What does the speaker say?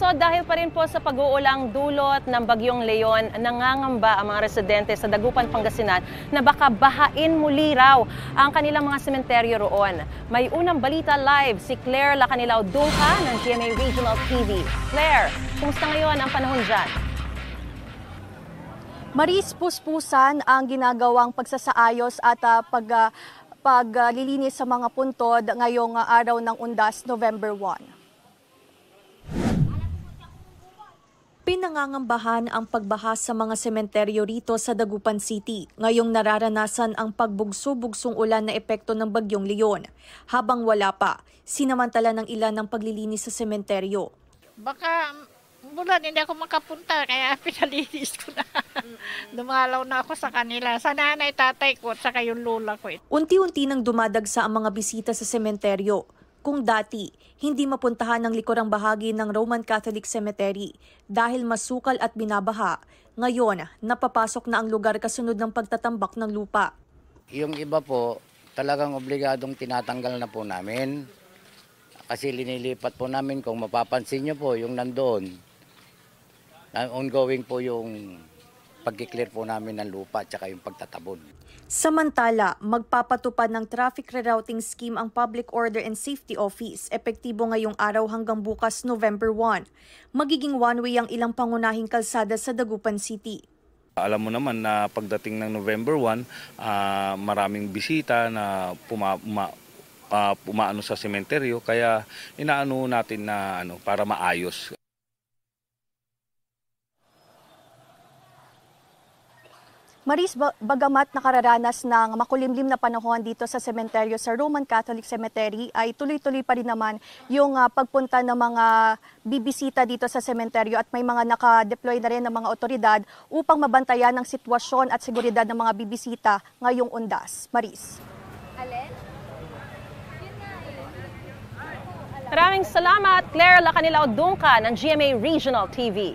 So dahil pa rin po sa pag-uulang dulot ng Bagyong Leon, nangangamba ang mga residente sa Dagupan, Pangasinan na baka bahain muli raw ang kanilang mga sementeryo roon. May unang balita live si Claire Lacanilao Dungca ng GMA Regional TV. Claire, kumusta ngayon ang panahon dyan? Maris, puspusan ang ginagawang pagsasaayos at paglilinis sa mga puntod ngayong araw ng Undas, November 1. Pinangangambahan ang pagbaha sa mga sementeryo rito sa Dagupan City. Ngayong nararanasan ang pagbugso-bugsong ulan na epekto ng Bagyong Leon. Habang wala pa, sinamantala ng ilan ng paglilinis sa sementeryo. Baka bulan hindi ako makapunta kaya pinalinis ko na. Dumalaw na ako sa kanila. Sa nanay, tatay ko at saka yung lola ko. Unti-unti nang dumadagsa ang mga bisita sa sementeryo. Kung dati, hindi mapuntahan ng likurang bahagi ng Roman Catholic Cemetery dahil masukal at binabaha, ngayon napapasok na ang lugar kasunod ng pagtatambak ng lupa. Yung iba po, talagang obligadong tinatanggal na po namin. Kasi linilipat po namin, kung mapapansin nyo po, yung nandoon, ongoing po yung pag-clear po namin ng lupa at saka yung pagtatabon. Samantala, magpapatupad ng traffic rerouting scheme ang Public Order and Safety Office, epektibo ngayong araw hanggang bukas November 1. Magiging one-way ang ilang pangunahing kalsada sa Dagupan City. Alam mo naman na pagdating ng November 1, maraming bisita na pumaano sa sementeryo, kaya inaano natin na para maayos. Maris, bagamat nakararanas ng makulimlim na panahon dito sa sementeryo sa Roman Catholic Cemetery, ay tuloy-tuloy pa rin naman yung pagpunta ng mga bibisita dito sa sementeryo at may mga naka-deploy na rin ng mga otoridad upang mabantayan ang sitwasyon at seguridad ng mga bibisita ngayong Undas. Maris. Maraming salamat, Claire Lacanilao Dungca ng GMA Regional TV.